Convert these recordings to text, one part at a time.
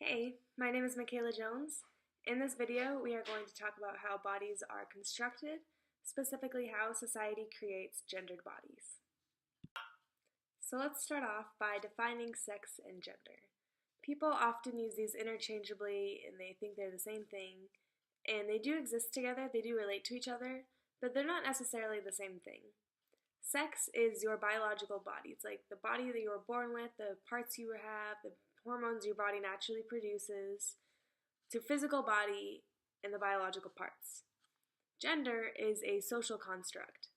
Hey, my name is Michaela Jones. In this video, we are going to talk about how bodies are constructed, specifically how society creates gendered bodies. So let's start off by defining sex and gender. People often use these interchangeably and they think they're the same thing, and they do exist together, they do relate to each other, but they're not necessarily the same thing. Sex is your biological body. It's like the body that you were born with, the parts you have, the hormones your body naturally produces. It's your physical body and the biological parts. Gender is a social construct.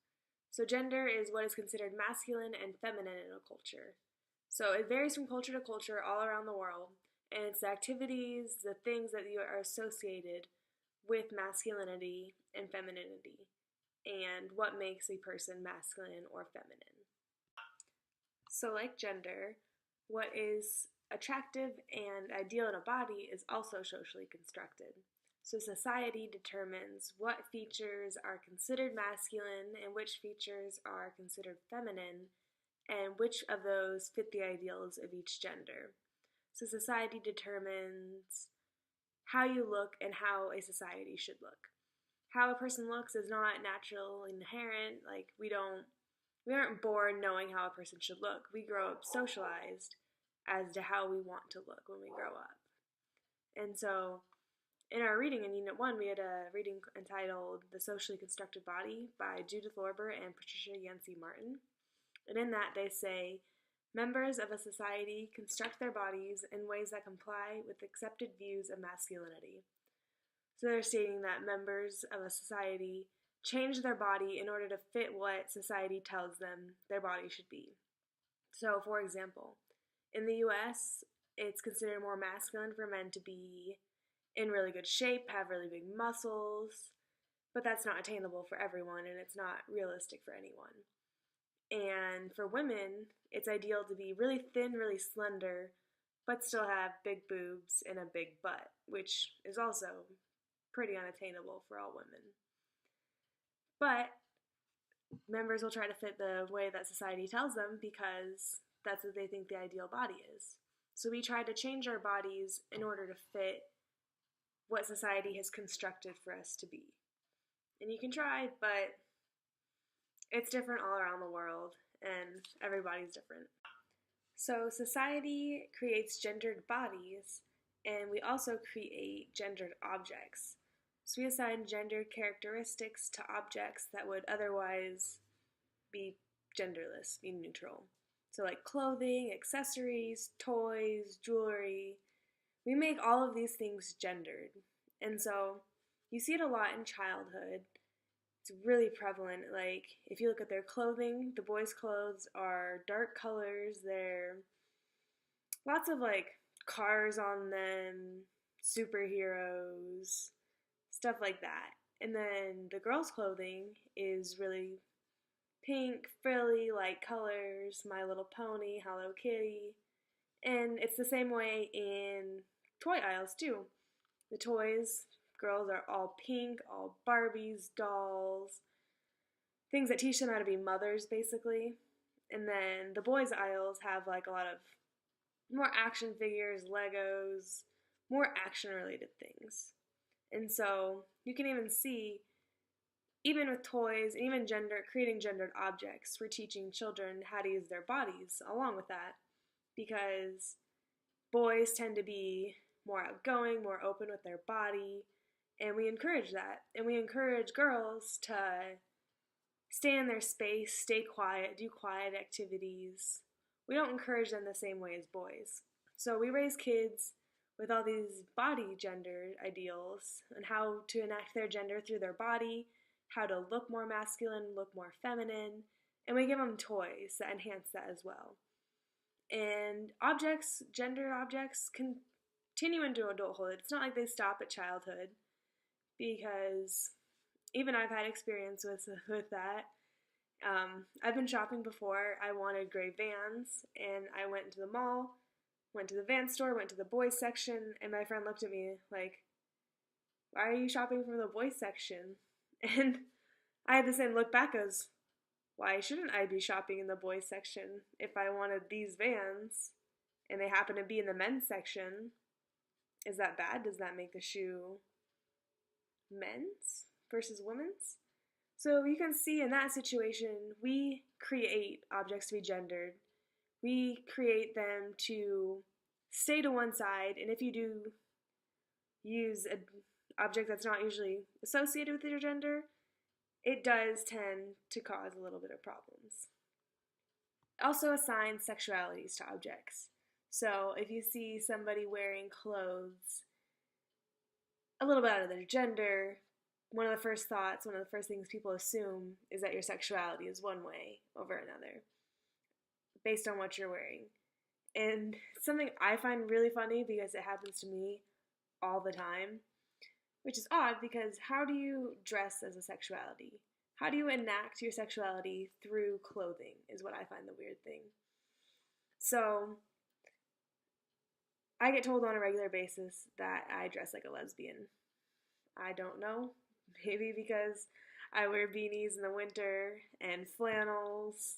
So gender is what is considered masculine and feminine in a culture. So it varies from culture to culture all around the world, and it's the activities, the things that you are associated with masculinity and femininity, and what makes a person masculine or feminine. So like gender, what is attractive and ideal in a body is also socially constructed. So society determines what features are considered masculine and which features are considered feminine, and which of those fit the ideals of each gender. So society determines how you look and how a society should look. How a person looks is not natural, inherent. Like we aren't born knowing how a person should look. We grow up socialized as to how we want to look when we grow up. And so in our reading in Unit 1, we had a reading entitled The Socially Constructed Body by Judith Lorber and Patricia Yancey Martin. And in that they say, members of a society construct their bodies in ways that comply with accepted views of masculinity. So they're stating that members of a society change their body in order to fit what society tells them their body should be. So, for example, in the US, it's considered more masculine for men to be in really good shape, have really big muscles, but that's not attainable for everyone and it's not realistic for anyone. And for women, it's ideal to be really thin, really slender, but still have big boobs and a big butt, which is also pretty unattainable for all women. But members will try to fit the way that society tells them because that's what they think the ideal body is. So we try to change our bodies in order to fit what society has constructed for us to be. And you can try, but it's different all around the world, and everybody's different. So society creates gendered bodies, and we also create gendered objects. So we assign gendered characteristics to objects that would otherwise be genderless, be neutral. So like clothing, accessories, toys, jewelry. We make all of these things gendered. And so you see it a lot in childhood. It's really prevalent. Like if you look at their clothing, the boys' clothes are dark colors. They're lots of like cars on them, superheroes, stuff like that. And then the girls' clothing is really pink, frilly, light colors, My Little Pony, Hello Kitty. And it's the same way in toy aisles too. The toys, girls are all pink, all Barbies, dolls, things that teach them how to be mothers basically. And then the boys' aisles have like a lot of more action figures, Legos, more action related things. And so you can even see, even with toys, and even creating gendered objects, we're teaching children how to use their bodies along with that, because boys tend to be more outgoing, more open with their body, and we encourage that. And we encourage girls to stay in their space, stay quiet, do quiet activities. We don't encourage them the same way as boys. So we raise kids with all these body gender ideals and how to enact their gender through their body, how to look more masculine, look more feminine, and we give them toys that enhance that as well. And objects, gender objects, continue into adulthood. It's not like they stop at childhood, because even I've had experience with that. I've been shopping before. I wanted gray Vans, and I went into the mall, went to the Vans store, went to the boys section, and my friend looked at me like, why are you shopping from the boys section? And I had the same look back as, why shouldn't I be shopping in the boys section if I wanted these Vans and they happen to be in the men's section? Is that bad? Does that make the shoe men's versus women's? So you can see in that situation, we create objects to be gendered. We create them to stay to one side, and if you do use an object that's not usually associated with your gender, it does tend to cause a little bit of problems. Also assign sexualities to objects. So if you see somebody wearing clothes a little bit out of their gender, one of the first things people assume is that your sexuality is one way over another, based on what you're wearing. And something I find really funny because it happens to me all the time, which is odd because how do you dress as a sexuality? How do you enact your sexuality through clothing is what I find the weird thing. So I get told on a regular basis that I dress like a lesbian. I don't know. Maybe because I wear beanies in the winter and flannels.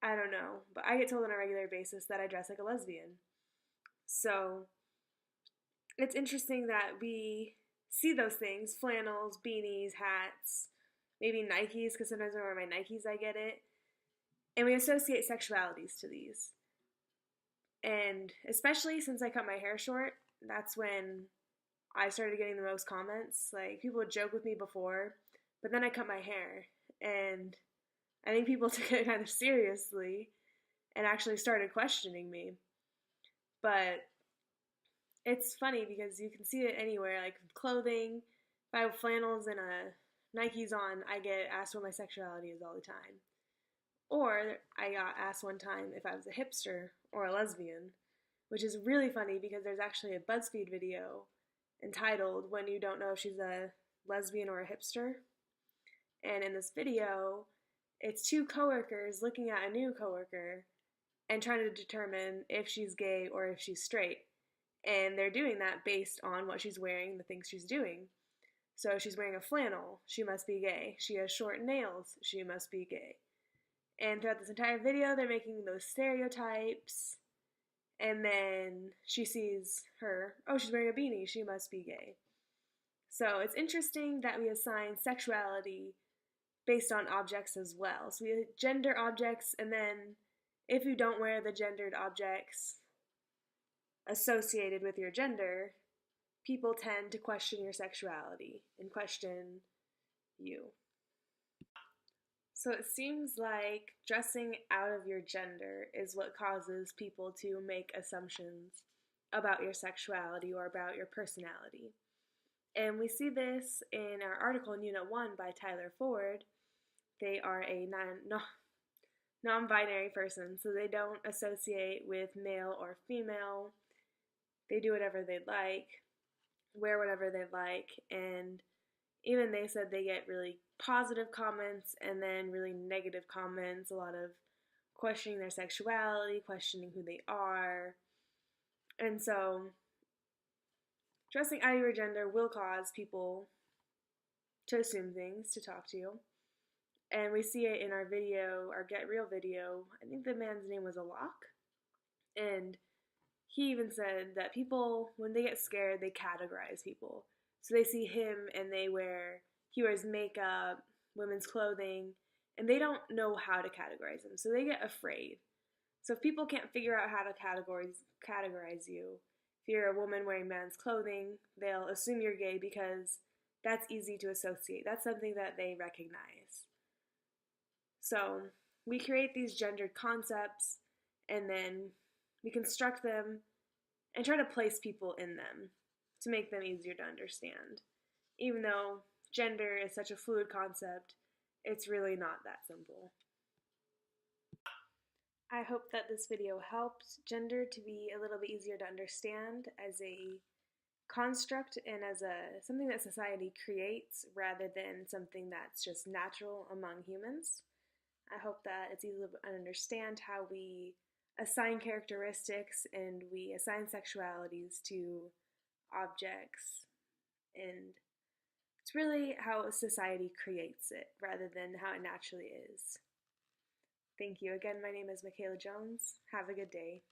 I don't know. But I get told on a regular basis that I dress like a lesbian. So it's interesting that we see those things, flannels, beanies, hats, maybe Nikes, because sometimes when I wear my Nikes I get it. And we associate sexualities to these. And especially since I cut my hair short, that's when I started getting the most comments. Like, people would joke with me before, but then I cut my hair. And I think people took it kind of seriously and actually started questioning me. But it's funny because you can see it anywhere, like clothing. If I have flannels and Nikes on, I get asked what my sexuality is all the time. Or I got asked one time if I was a hipster or a lesbian, which is really funny because there's actually a BuzzFeed video entitled "When You Don't Know If She's a Lesbian or a Hipster." And in this video, it's two coworkers looking at a new coworker and trying to determine if she's gay or if she's straight. And they're doing that based on what she's wearing, the things she's doing. So if she's wearing a flannel, she must be gay. She has short nails, she must be gay. And throughout this entire video, they're making those stereotypes. And then she sees her, oh, she's wearing a beanie, she must be gay. So it's interesting that we assign sexuality based on objects as well. So we gender objects, and then if you don't wear the gendered objects associated with your gender, people tend to question your sexuality and question you. So it seems like dressing out of your gender is what causes people to make assumptions about your sexuality or about your personality. And we see this in our article in Unit 1 by Tyler Ford. They are a non-binary person, so they don't associate with male or female. They do whatever they'd like, wear whatever they'd like, and even they said they get really positive comments and then really negative comments, a lot of questioning their sexuality, questioning who they are. And so dressing out of your gender will cause people to assume things, to talk to you. And we see it in our video, our Get Real video. I think the man's name was Alok. And he even said that people, when they get scared, they categorize people. So they see him and he wears makeup, women's clothing, and they don't know how to categorize him. So they get afraid. So if people can't figure out how to categorize you, if you're a woman wearing men's clothing, they'll assume you're gay because that's easy to associate. That's something that they recognize. So we create these gendered concepts and then we construct them and try to place people in them to make them easier to understand. Even though gender is such a fluid concept, it's really not that simple. I hope that this video helped gender to be a little bit easier to understand as a construct and as something that society creates rather than something that's just natural among humans. I hope that it's easy to understand how we assign characteristics and we assign sexualities to objects, and it's really how society creates it rather than how it naturally is. Thank you. Again, my name is Michaela Jones. Have a good day.